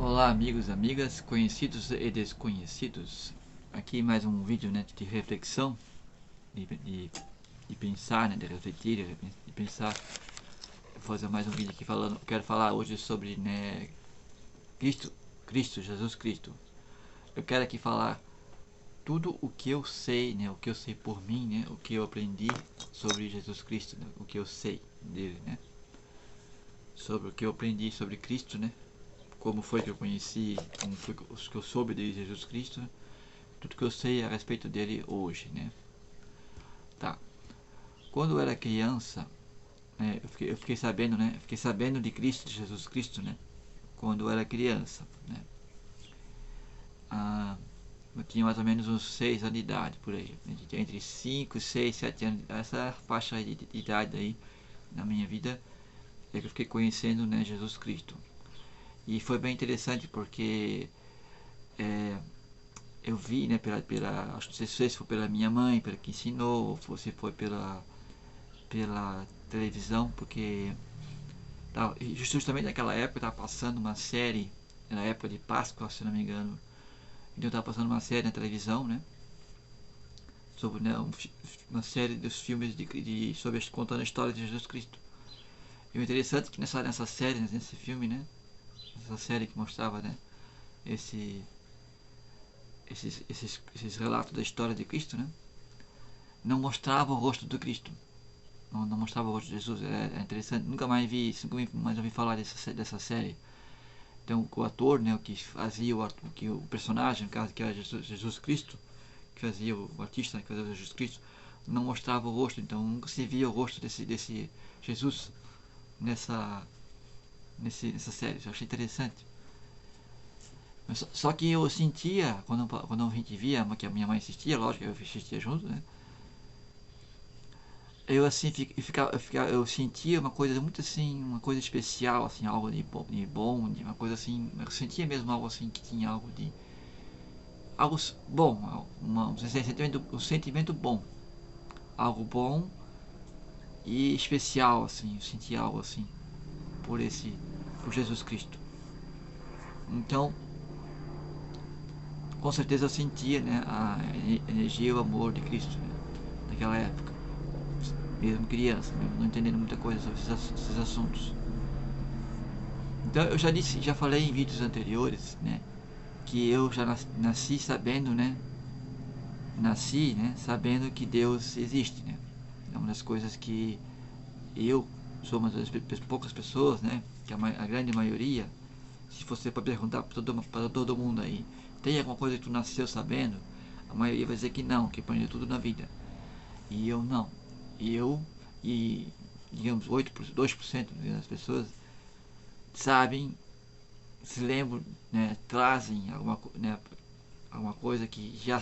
Olá amigos, amigas, conhecidos e desconhecidos. Aqui mais um vídeo, né, de reflexão, de pensar, né, de refletir, de pensar. Vou fazer mais um vídeo aqui falando. Quero falar hoje sobre, né, Cristo, Jesus Cristo. Eu quero aqui falar tudo o que eu sei, né, o que eu sei por mim, né, o que eu aprendi sobre Jesus Cristo, né, o que eu sei dele, né, sobre o que eu aprendi sobre Cristo, né, como foi que eu conheci, como foi que eu soube de Jesus Cristo, né? Tudo que eu sei a respeito dele hoje, né? Tá. Quando eu era criança, né, eu fiquei sabendo, né? Fiquei sabendo de Cristo, de Jesus Cristo, né? Quando eu era criança, né? Ah, eu tinha mais ou menos uns 6 anos de idade, por aí. Entre 5, 6, 7 anos. Essa faixa de idade aí, na minha vida, é que eu fiquei conhecendo, né, Jesus Cristo. E foi bem interessante porque é, eu vi, né, acho que não sei se foi pela minha mãe, pela que ensinou, ou se foi pela televisão, porque justamente naquela época estava passando uma série, na época de Páscoa, se não me engano, então estava passando uma série na televisão, né, sobre, né, uma série dos filmes sobre contando a história de Jesus Cristo. E o interessante é que nessa série, nesse filme, né, essa série que mostrava, né, esse, esses relatos da história de Cristo, né, não mostrava o rosto do Cristo. Não mostrava o rosto de Jesus. É interessante. Nunca mais vi isso, nunca mais ouvi falar dessa série. Então o ator, né, o que fazia o personagem, no caso que era Jesus Cristo, que fazia o artista, né, que fazia Jesus Cristo, não mostrava o rosto. Então nunca se via o rosto desse Jesus nessa série. Eu achei interessante. Só que eu sentia, quando a gente via, que a minha mãe assistia, lógico, eu assistia junto, né? Eu assim eu sentia uma coisa muito assim, uma coisa especial, assim, algo de uma coisa assim, eu sentia mesmo algo assim que tinha algo de algo bom, um sentimento bom, algo bom e especial, assim, eu sentia algo assim por Jesus Cristo. Então, com certeza eu sentia, né, a energia e o amor de Cristo, né, naquela época, mesmo criança, mesmo não entendendo muita coisa sobre esses assuntos. Então eu já falei em vídeos anteriores, né, que eu já nasci sabendo, né, sabendo que Deus existe, né. É uma das coisas que eu sou uma das poucas pessoas, né, que a grande maioria, se você for perguntar para todo mundo aí, tem alguma coisa que tu nasceu sabendo? A maioria vai dizer que não, que aprendeu tudo na vida. E eu não. E eu e digamos 2% das pessoas sabem, se lembram, né, trazem alguma coisa que já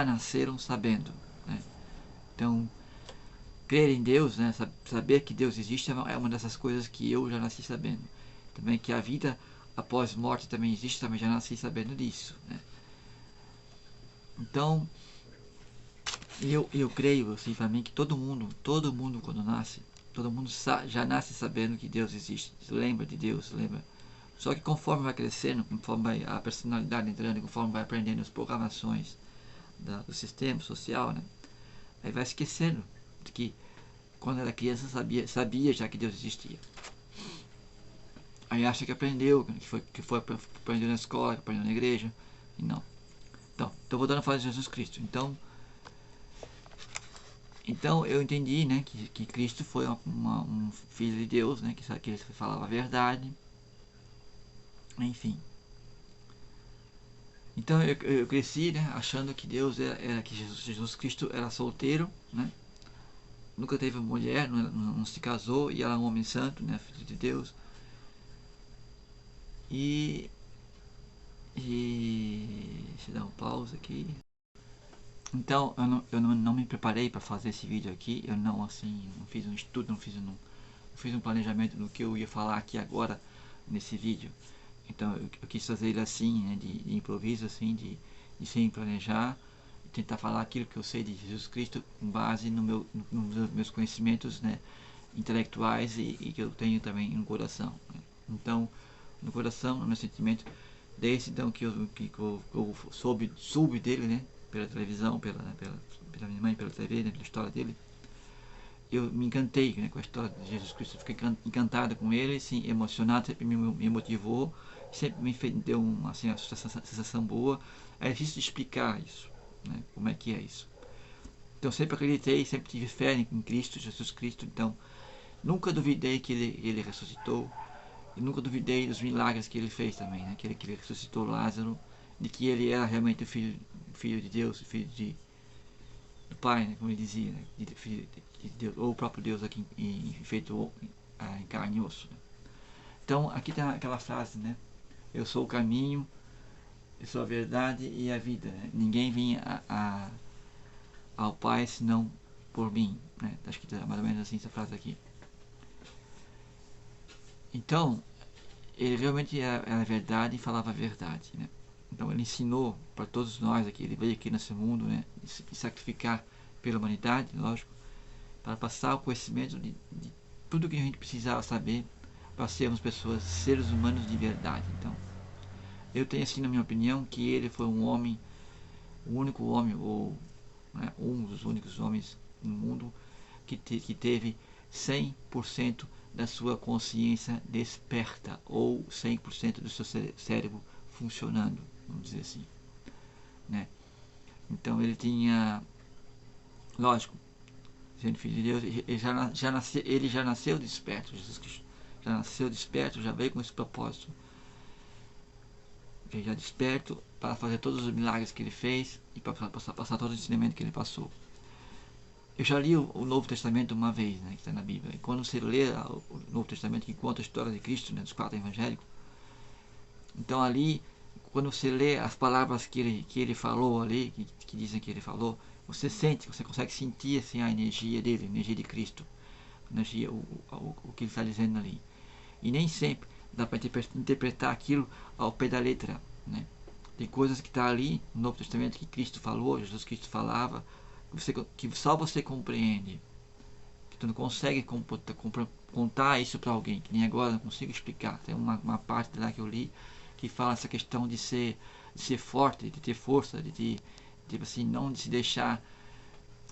nasceram sabendo, né? Então, crer em Deus, né, saber que Deus existe é uma dessas coisas que eu já nasci sabendo. Também que a vida após morte também existe, também já nasci sabendo disso, né? Então, eu creio, assim, para mim, que todo mundo quando nasce, todo mundo já nasce sabendo que Deus existe, lembra de Deus, lembra. Só que conforme vai crescendo, conforme vai a personalidade entrando, conforme vai aprendendo as programações do sistema social, né, aí vai esquecendo de que quando era criança sabia já que Deus existia. Aí acha que aprendeu, que foi aprendeu na escola, que aprendeu na igreja, e não. Então voltando a falar de Jesus Cristo. Então eu entendi, né, que Cristo foi um filho de Deus, né, que ele falava a verdade, enfim. Então eu cresci, né, achando que Deus era que Jesus Cristo era solteiro, né, nunca teve mulher, não se casou e era um homem santo, né, filho de Deus. E, deixa eu dar um pausa aqui. Então eu não me preparei para fazer esse vídeo aqui, eu não assim, não fiz um estudo, não fiz um planejamento do que eu ia falar aqui agora nesse vídeo. Então eu quis fazer ele assim, né, de improviso, assim, de sem planejar, e tentar falar aquilo que eu sei de Jesus Cristo com base nos meus conhecimentos, né, intelectuais e que eu tenho também no coração, né? Então no coração, no meu sentimento, desde então que eu soube dele, né, pela televisão, pela minha mãe, pela TV, né, pela história dele. Eu me encantei, né, com a história de Jesus Cristo, fiquei encantado com ele, sim, emocionado, sempre me motivou, sempre me deu uma, assim, uma sensação boa. É difícil de explicar isso, né, como é que é isso. Então sempre acreditei, sempre tive fé em Cristo, Jesus Cristo, então nunca duvidei que ele ressuscitou, e nunca duvidei dos milagres que ele fez também, né, que ele ressuscitou Lázaro, de que ele era realmente o filho de Deus, o filho do Pai, né, como ele dizia, né, filho de Deus, ou o próprio Deus aqui feito em carne e osso. Né. Então aqui tem aquela frase, né, eu sou o caminho, eu sou a verdade e a vida, né. Ninguém vem ao Pai senão por mim, né. Acho que está mais ou menos assim essa frase aqui. Então ele realmente era a verdade e falava a verdade, né. Então ele ensinou para todos nós aqui, ele veio aqui nesse mundo, né, de sacrificar pela humanidade, lógico, para passar o conhecimento de tudo que a gente precisava saber para sermos pessoas, seres humanos de verdade. Então eu tenho assim, na minha opinião, que ele foi um homem, o único homem, ou né, um dos únicos homens no mundo que teve 100% da sua consciência desperta, ou 100% do seu cérebro funcionando, vamos dizer assim, né? Então ele tinha, lógico, sendo filho de Deus, ele já nasceu desperto, Jesus Cristo já nasceu desperto, já veio com esse propósito, ele já desperto para fazer todos os milagres que ele fez e para passar todo o ensinamento que ele passou. Eu já li o Novo Testamento uma vez, né, que está na Bíblia. E quando você lê o Novo Testamento, que conta a história de Cristo, né, dos 4 evangélicos, então ali, quando você lê as palavras que ele falou ali, que dizem que ele falou, você sente, você consegue sentir assim, a energia dele, a energia de Cristo, a energia, o que ele está dizendo ali. E nem sempre dá para interpretar aquilo ao pé da letra, né? Tem coisas que está ali no Novo Testamento que Cristo falou, Jesus Cristo falava, que só você compreende, que tu não consegue contar isso para alguém, que nem agora não consigo explicar. Tem uma parte lá que eu li que fala essa questão de ser forte, de ter força, de assim, não de se deixar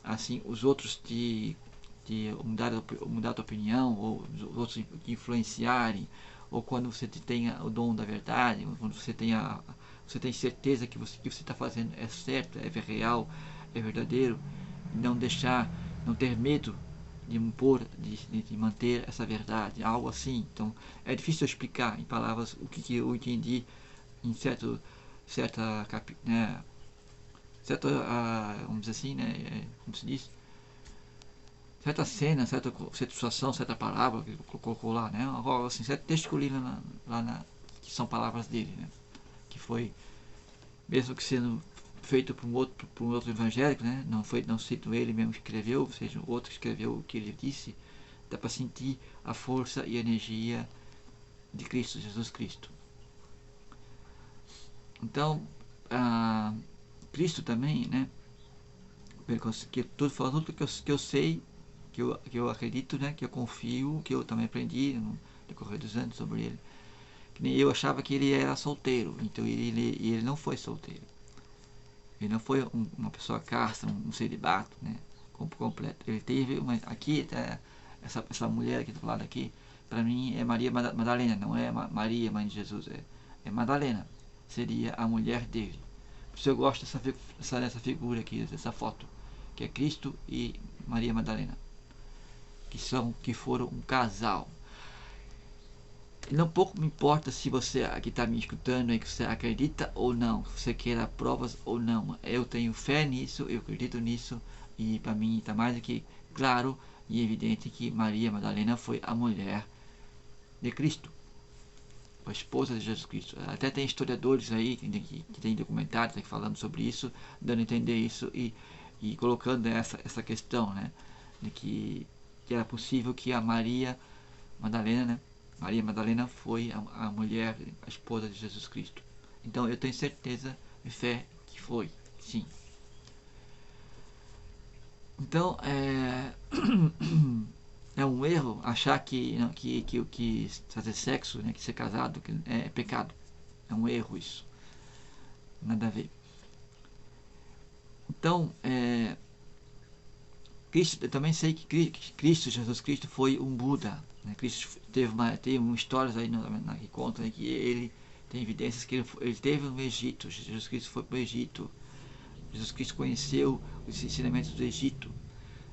assim os outros de mudar a tua opinião, ou os outros te influenciarem, ou quando você tenha o dom da verdade, quando você tem certeza que você está fazendo é certo, é real, é verdadeiro, não deixar, não ter medo de impor, de manter essa verdade, algo assim. Então é difícil explicar em palavras o que eu entendi em certa né, vamos dizer assim, né, como se diz, certa cena, certa situação, certa palavra que colocou lá, né, agora assim, certo texto que eu li que são palavras dele, né, que foi, mesmo que sendo feito por um outro evangélico, né, não cito ele mesmo que escreveu, ou seja, o outro que escreveu o que ele disse, dá para sentir a força e a energia de Cristo, Jesus Cristo. Então, Cristo também, né, que tudo que eu sei, que eu acredito, né, que eu confio, que eu também aprendi no decorrer dos anos sobre ele, que nem eu achava que ele era solteiro, então ele não foi solteiro. Ele não foi uma pessoa casta, um celibato, né, completo. Ele teve aqui, essa mulher aqui do lado aqui, para mim é Maria Madalena, não é Maria, mãe de Jesus, é Madalena, seria a mulher dele. Por isso eu gosto dessa figura aqui, dessa foto, que é Cristo e Maria Madalena, que foram um casal. Não pouco me importa se você aqui está me escutando e que você acredita ou não, se você queira provas ou não. Eu tenho fé nisso, eu acredito nisso, e para mim está mais do que claro e evidente que Maria Madalena foi a mulher de Cristo, a esposa de Jesus Cristo. Até tem historiadores aí que tem documentários aqui falando sobre isso, dando a entender isso e colocando essa questão, né, de que era possível que a Maria Madalena, né, Maria Madalena foi a mulher, a esposa de Jesus Cristo. Então eu tenho certeza e fé que foi, sim. Então, é um erro achar que fazer sexo, né, que ser casado é pecado. É um erro isso. Nada a ver. Então, Cristo, eu também sei que Cristo, Jesus Cristo, foi um Buda. Né? Cristo tem histórias aí que contam, né, que ele tem evidências que ele esteve no Egito. Jesus Cristo foi para o Egito. Jesus Cristo conheceu os ensinamentos do Egito.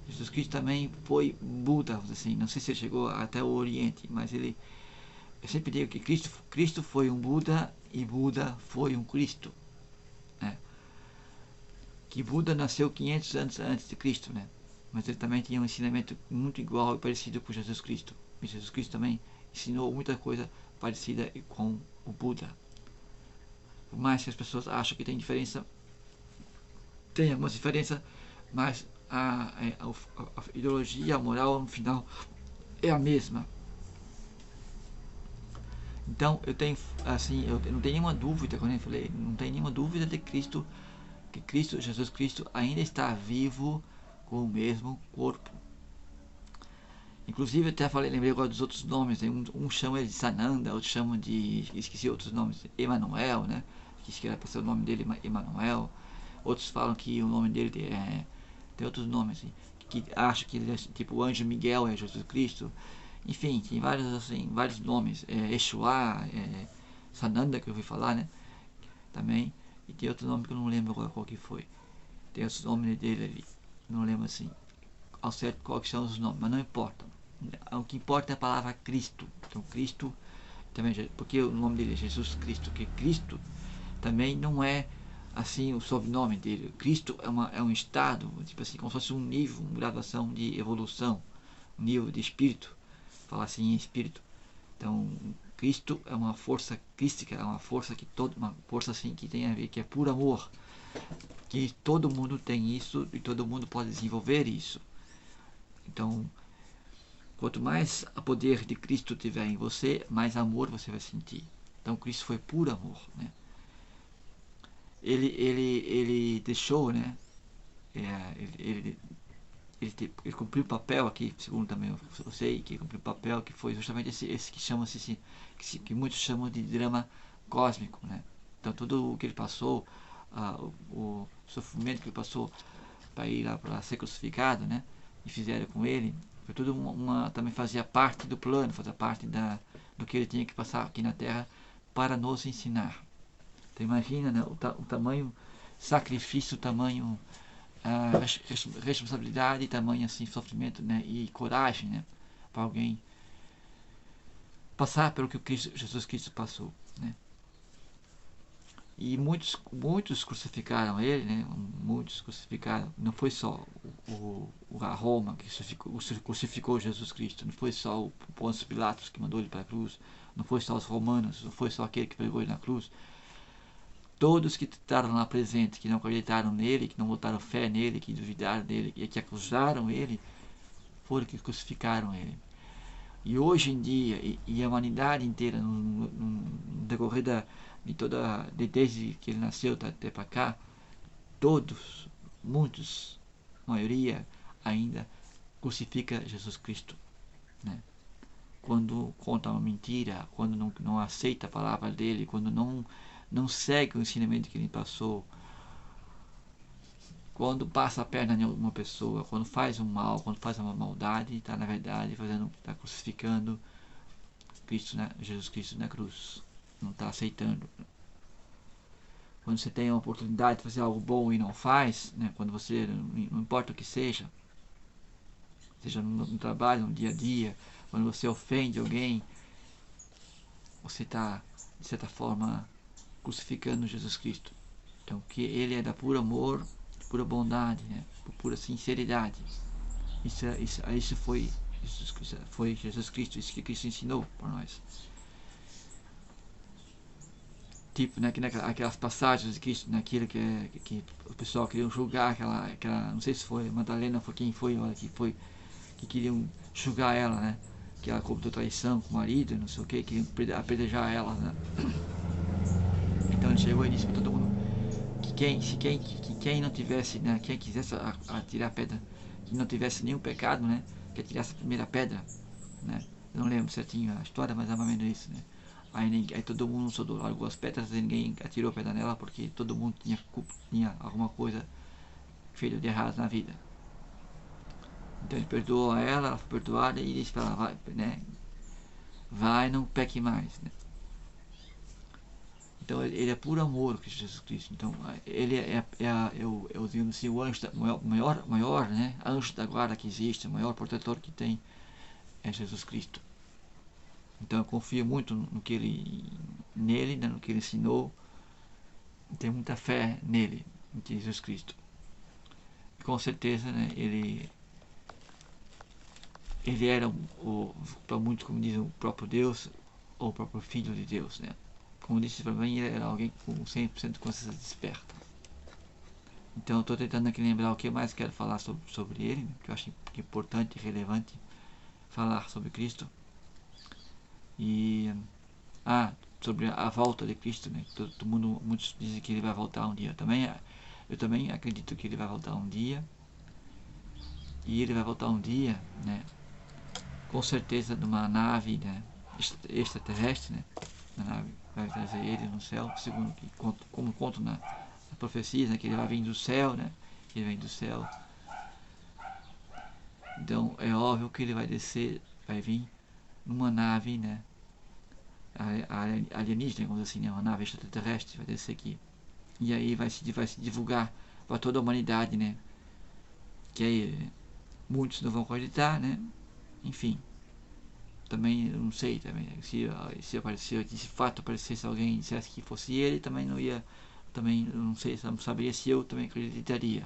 Jesus Cristo também foi Buda, assim, não sei se ele chegou até o Oriente, mas eu sempre digo que Cristo foi um Buda e Buda foi um Cristo. Né? Que Buda nasceu 500 anos antes de Cristo, né? Mas ele também tinha um ensinamento muito igual e parecido com Jesus Cristo. E Jesus Cristo também ensinou muita coisa parecida com o Buda. Por mais que as pessoas acham que tem diferença, tem algumas diferenças, mas a ideologia, a moral, no final, é a mesma. Então, eu tenho, assim, eu não tenho nenhuma dúvida, quando eu falei, não tenho nenhuma dúvida de Cristo, que Cristo, Jesus Cristo, ainda está vivo com o mesmo corpo. Inclusive, até falei, lembrei agora dos outros nomes, né? Um chama ele de Sananda, outro chama de, esqueci outros nomes, Emanuel, né? Que era para ser o nome dele, Emanuel. Outros falam que o nome dele tem outros nomes, assim, que acham que ele é tipo o anjo Miguel, é Jesus Cristo. Enfim, tem vários, assim, vários nomes, Yeshua, Sananda, que eu ouvi falar, né? Também. E tem outro nome que eu não lembro agora qual que foi. Tem os nomes dele ali, não lembro assim ao certo qual que são os nomes, mas não importa. O que importa é a palavra Cristo. Então Cristo também, porque o nome dele é Jesus Cristo, que Cristo também não é assim o sobrenome dele. Cristo é um estado, tipo assim, como se fosse um nível, uma graduação de evolução, um nível de espírito, falar assim em espírito. Então Cristo é uma força crística, é uma força uma força assim que tem a ver, que é puro amor, que todo mundo tem isso e todo mundo pode desenvolver isso. Então, quanto mais o poder de Cristo tiver em você, mais amor você vai sentir. Então, Cristo foi puro amor, né? Ele deixou, né? Ele cumpriu o papel aqui, segundo também eu sei, que cumpriu o papel que foi justamente esse que chama-se, que muitos chamam de drama cósmico, né? Então, tudo o que ele passou, o sofrimento que ele passou para ir lá para ser crucificado, né? E fizeram com ele, foi tudo também fazia parte do plano, fazia parte do que ele tinha que passar aqui na Terra para nos ensinar. Então imagina, né, o tamanho sacrifício, o tamanho responsabilidade, tamanho assim sofrimento, né, e coragem, né, para alguém passar pelo que Jesus Cristo passou, né? E muitos crucificaram ele, né? Muitos crucificaram. Não foi só a Roma que crucificou Jesus Cristo. Não foi só o Pôncio Pilatos que mandou ele para a cruz. Não foi só os romanos. Não foi só aquele que pegou ele na cruz. Todos que estavam lá presentes, que não acreditaram nele, que não botaram fé nele, que duvidaram dele, que acusaram ele, foram que crucificaram ele. E hoje em dia, e a humanidade inteira, no decorrer desde que ele nasceu até para cá, todos, muitos, a maioria ainda crucifica Jesus Cristo, né? Quando conta uma mentira, quando não aceita a palavra dele, quando não segue o ensinamento que ele passou, quando passa a perna em alguma pessoa, quando faz um mal, quando faz uma maldade, está na verdade está crucificando Cristo, né? Jesus Cristo na cruz, não está aceitando. Quando você tem a oportunidade de fazer algo bom e não faz, né? Quando você, não importa o que seja no trabalho, no dia a dia, quando você ofende alguém, você está, de certa forma, crucificando Jesus Cristo. Então, que ele é da puro amor, pura bondade, né? Pura sinceridade. Isso foi Jesus Cristo, isso que Cristo ensinou para nós. Tipo, né, aquelas passagens de Cristo, naquilo que o pessoal queria julgar, aquela, não sei se foi Madalena, foi quem foi, olha, que queriam julgar ela, né? Que ela cometeu traição com o marido, não sei o que, queriam apedrejar ela, né? Então ele chegou e disse para todo mundo que quem não tivesse, né, quem quisesse atirar a pedra, que não tivesse nenhum pecado, né, que atirasse a primeira pedra, né? Eu não lembro certinho a história, mas é mais ou menos isso, né? Aí todo mundo só largou as pedras e ninguém atirou a pedra nela, porque todo mundo tinha alguma coisa feita de errado na vida. Então ele perdoou ela foi perdoada e disse para ela, vai, né? Vai, não peque mais, né? Então ele é puro amor, Jesus Cristo. Então ele eu digo assim, o anjo maior, né? Anjo da guarda que existe, o maior protetor que tem é Jesus Cristo. Então eu confio muito nele, né, no que ele ensinou. Tenho muita fé nele, em Jesus Cristo. E com certeza, né, ele era para muitos, como dizem, o próprio Deus ou o próprio Filho de Deus, né? Como disse para mim, ele era alguém com 100% de consciência desperta. Então eu estou tentando aqui lembrar o que mais quero falar sobre ele, né, que eu acho importante e relevante falar sobre Cristo. E sobre a volta de Cristo, né? Muitos dizem que ele vai voltar um dia. Eu também acredito que ele vai voltar um dia. E ele vai voltar um dia, né? Com certeza numa nave, né? Extraterrestre, né? A nave vai trazer ele no céu, segundo como conto na profecia, né? Que ele vai vir do céu, né? Ele vem do céu. Então é óbvio que ele vai descer, vai vir numa nave, né? Alienígena, vamos dizer assim, né? Uma nave extraterrestre vai descer aqui. E aí vai se divulgar para toda a humanidade, né? Que aí muitos não vão acreditar, né? Enfim. Também não sei também. Se aparecer, de fato aparecesse alguém e dissesse que fosse ele, também não ia. Também não sei, não saberia se eu também acreditaria.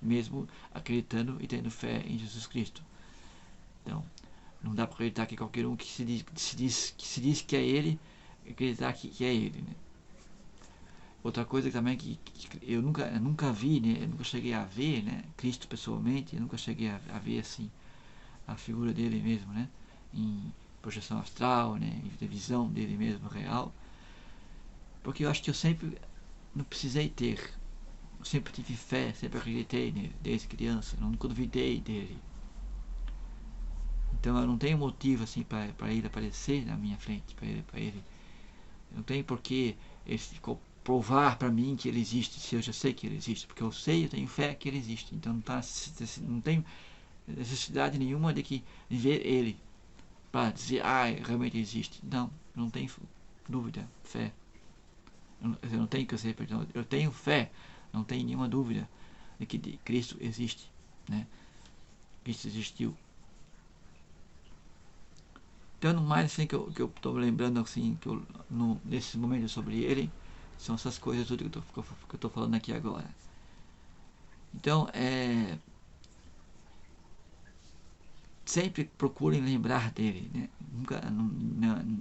Mesmo acreditando e tendo fé em Jesus Cristo. Então, não dá para acreditar que qualquer um que se diz que é ele, acreditar que é ele, né? Outra coisa também que eu nunca vi, né? Eu nunca cheguei a ver, né? Cristo pessoalmente, eu nunca cheguei a ver assim a figura dele mesmo, né? Em projeção astral, né? Em visão dele mesmo real. Porque eu acho que eu sempre não precisei ter. Eu sempre tive fé, sempre acreditei nele, desde criança. Eu nunca duvidei dele. Então eu não tenho motivo assim para ele aparecer na minha frente, para ele. Eu não tenho porquê provar para mim que ele existe, se eu já sei que ele existe, porque eu sei, eu tenho fé que ele existe. Então não tenho necessidade nenhuma de ver ele para dizer, realmente existe. Não tenho dúvida, fé. Eu não tenho que ser, perdão, eu tenho fé, não tenho nenhuma dúvida de que Cristo existe, né? Cristo existiu. Então, no mais assim que eu estou lembrando assim, nesse momento sobre ele, são essas coisas tudo que eu estou falando aqui agora. Então, sempre procurem lembrar dele, né?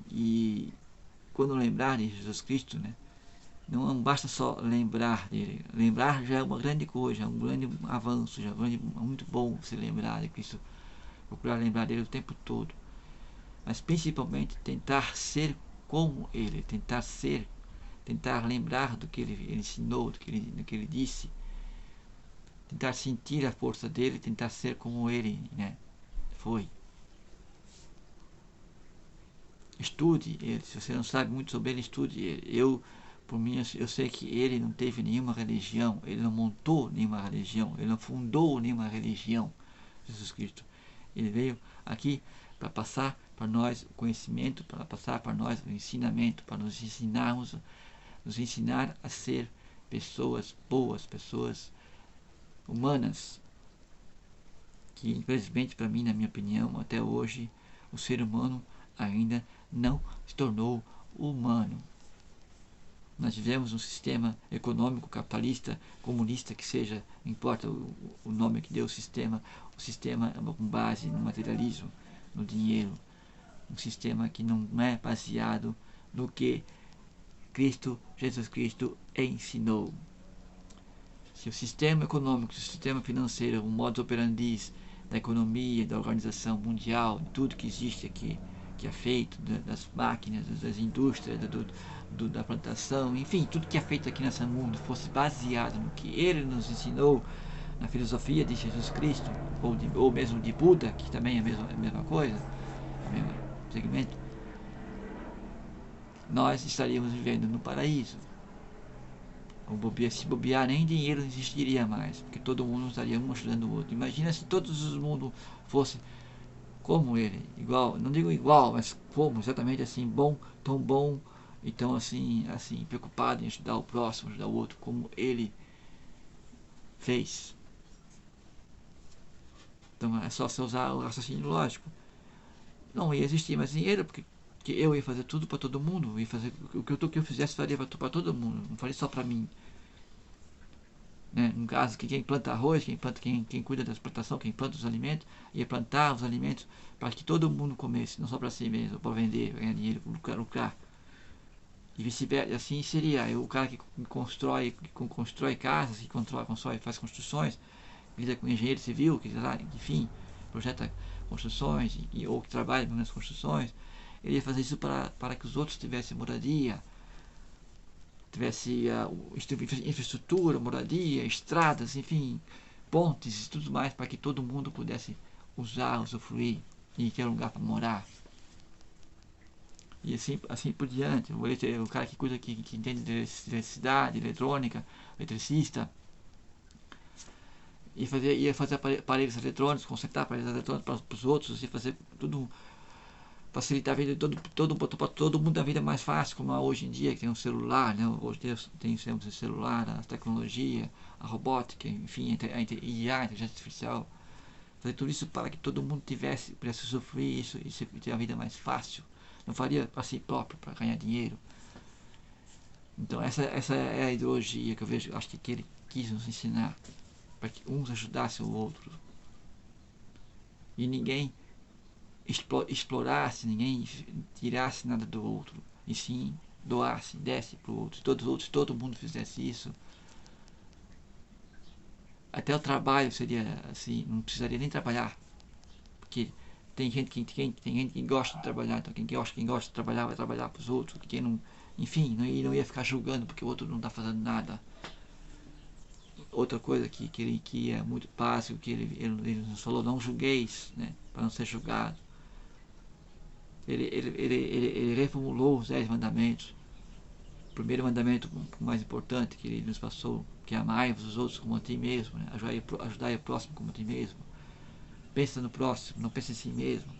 E quando lembrar de Jesus Cristo, né? Não basta só lembrar dele. Lembrar já é uma grande coisa, um grande avanço, já é muito bom se lembrar de Cristo. Procurar lembrar dele o tempo todo. Mas principalmente tentar ser como ele, tentar lembrar do que ele ensinou, do que ele disse, tentar sentir a força dele, tentar ser como ele, né, foi. Estude ele, se você não sabe muito sobre ele, estude ele. Por mim, eu sei que ele não teve nenhuma religião, ele não montou nenhuma religião, ele não fundou nenhuma religião, Jesus Cristo. Ele veio aqui para passar para nós o conhecimento, para passar para nós o ensinamento, para nos ensinar a ser pessoas boas, pessoas humanas. Que infelizmente para mim, na minha opinião, até hoje o ser humano ainda não se tornou humano. Nós vivemos um sistema econômico, capitalista, comunista, que seja, não importa o nome que deu o sistema é com base no materialismo, no dinheiro. Um sistema que não é baseado no que Jesus Cristo ensinou. Se o sistema econômico, se o sistema financeiro, o modus operandi da economia, da organização mundial, de tudo que existe aqui, que é feito, das máquinas, das indústrias, da plantação, enfim, tudo que é feito aqui nesse mundo fosse baseado no que ele nos ensinou, na filosofia de Jesus Cristo, ou mesmo de Buda, que também é a mesma coisa, o mesmo segmento, nós estaríamos vivendo no paraíso. Se bobear, nem dinheiro existiria mais, porque todo mundo estaria um ajudando o outro. Imagina se todos os mundos fossem como ele, igual, não digo igual, mas como, exatamente assim, bom, tão bom, e tão assim, preocupado em ajudar o próximo, ajudar o outro, como ele fez. Então é só você usar o raciocínio lógico. Não ia existir mais dinheiro, porque eu ia fazer tudo para todo mundo, ia fazer o que eu fizesse faria para todo mundo, não faria só para mim. Né? No caso, que quem planta arroz, quem cuida da plantação, quem planta os alimentos, ia plantar os alimentos para que todo mundo comesse, não só para si mesmo, para vender, para ganhar dinheiro, lucrar. E vice-versa, assim seria o cara que constrói casas, que faz construções, lida com engenheiro civil, que enfim, projeta construções, ou que trabalha nas construções, ele ia fazer isso para que os outros tivessem moradia, tivesse infraestrutura, moradia, estradas, enfim, pontes e tudo mais, para que todo mundo pudesse usar, usufruir e ter um lugar para morar. E assim por diante. O cara que cuida, que entende de eletricidade, eletrônica, eletricista, ia fazer aparelhos eletrônicos, consertar aparelhos eletrônicos para os outros, ia fazer tudo, facilitar a vida de para todo mundo, a vida mais fácil, como hoje em dia, que tem um celular, né? Hoje tem o celular, a tecnologia, a robótica, enfim, a inteligência artificial. Fazer tudo isso para que todo mundo pudesse sofrer isso e ter a vida mais fácil. Não faria para si próprio, para ganhar dinheiro. Então essa é a ideologia que eu vejo, acho que ele quis nos ensinar, para que uns ajudassem o outro. E ninguém explorasse, ninguém tirasse nada do outro, e sim doasse, desse para o outro. Se todo mundo fizesse isso, até o trabalho seria assim, não precisaria nem trabalhar, porque tem gente que gosta de trabalhar, então quem gosta de trabalhar vai trabalhar para os outros, quem não, enfim, não ia ficar julgando porque o outro não está fazendo nada. Outra coisa que é muito básico, que ele nos falou, não julgueis, né, para não ser julgado. Ele reformulou os 10 mandamentos. O primeiro mandamento, o mais importante que ele nos passou, que é amai-vos os outros como a ti mesmo, né? Ajudai o próximo como a ti mesmo. Pensa no próximo, não pensa em si mesmo.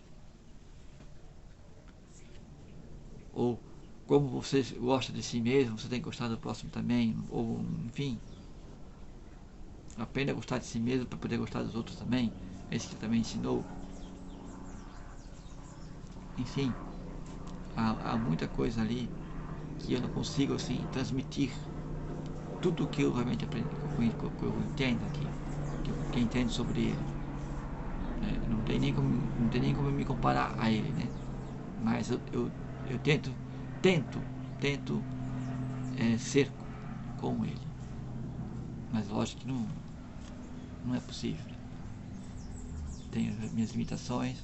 Ou como você gosta de si mesmo, você tem que gostar do próximo também. Ou, enfim, aprenda a gostar de si mesmo para poder gostar dos outros também. Esse que também ensinou. Enfim, há muita coisa ali que eu não consigo assim transmitir tudo o que eu realmente aprendi, que eu entendo aqui, que eu entendo sobre ele. Não tem nem como me comparar a ele, né? Mas eu tento ser como ele. Mas lógico que não é possível. Tenho as minhas limitações.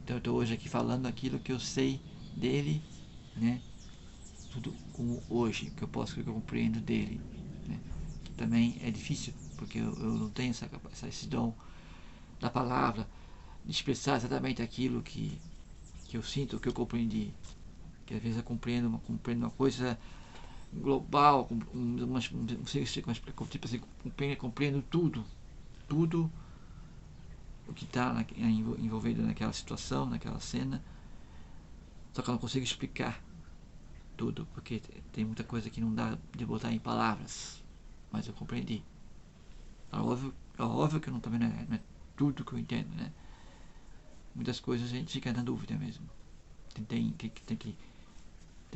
Então eu estou hoje aqui falando aquilo que eu sei dele, né? Tudo como hoje, que eu compreendo dele, né? Que também é difícil, porque eu não tenho esse dom da palavra, de expressar exatamente aquilo que eu sinto, que eu compreendi. Que às vezes eu compreendo uma coisa global, não sei como explicar, tipo assim, compreendo tudo o que está envolvido naquela situação, naquela cena, só que eu não consigo explicar tudo, porque tem muita coisa que não dá de botar em palavras, mas eu compreendi. É óbvio que também não é tudo que eu entendo, né? Muitas coisas a gente fica na dúvida mesmo. Tem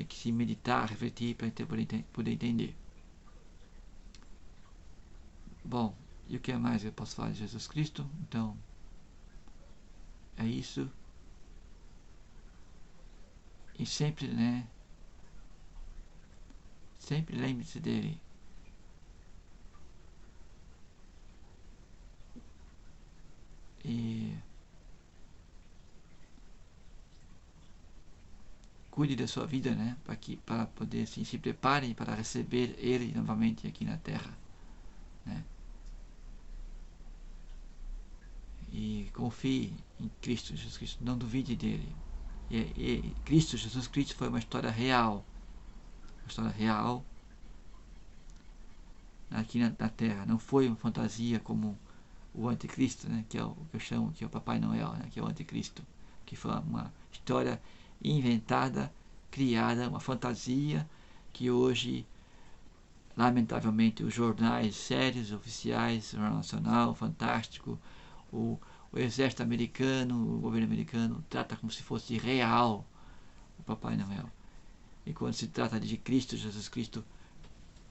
que se meditar, refletir para poder entender. Bom, e o que mais eu posso falar de Jesus Cristo? Então, é isso. E sempre, né? Sempre lembre-se dele. E cuide da sua vida, né? Para poder assim, se prepare para receber ele novamente aqui na Terra, né? e confie em Cristo Jesus Cristo, não duvide dele. E Cristo Jesus Cristo foi uma história real, aqui na Terra, não foi uma fantasia como o Anticristo, né, que é o que eu chamo, que é o Papai Noel, né, que é o Anticristo, que foi uma história inventada, criada, uma fantasia que hoje, lamentavelmente, os jornais sérios, oficiais, o Jornal Nacional, Fantástico, o exército americano, o governo americano, trata como se fosse real o Papai Noel. E quando se trata de Cristo, Jesus Cristo,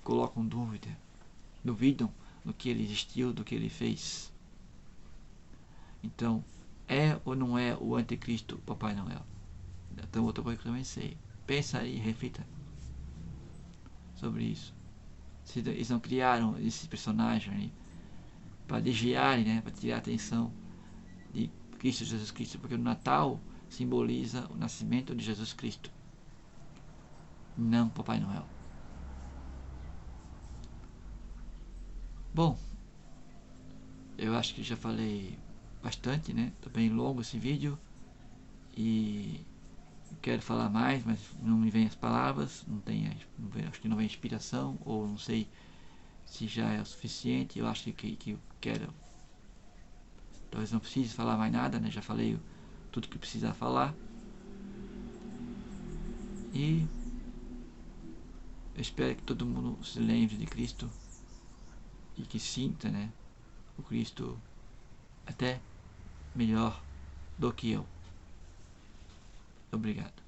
colocam duvidam do que ele existiu, do que ele fez. Então, é ou não é o Anticristo o Papai Noel? Então, outra coisa que eu também sei. Pensa aí, reflita sobre isso. Se eles não criaram esse personagem aí para desviarem, né, para tirar a atenção de Cristo Jesus Cristo, porque o Natal simboliza o nascimento de Jesus Cristo, não Papai Noel. Bom, eu acho que já falei bastante, né? Tá bem longo esse vídeo e quero falar mais, mas não me vem as palavras, acho que não vem inspiração, ou não sei se já é o suficiente. Eu acho que eu quero, talvez não precise falar mais nada, né? Já falei tudo que precisa falar e eu espero que todo mundo se lembre de Cristo e que sinta, né, o Cristo até melhor do que eu. Obrigado.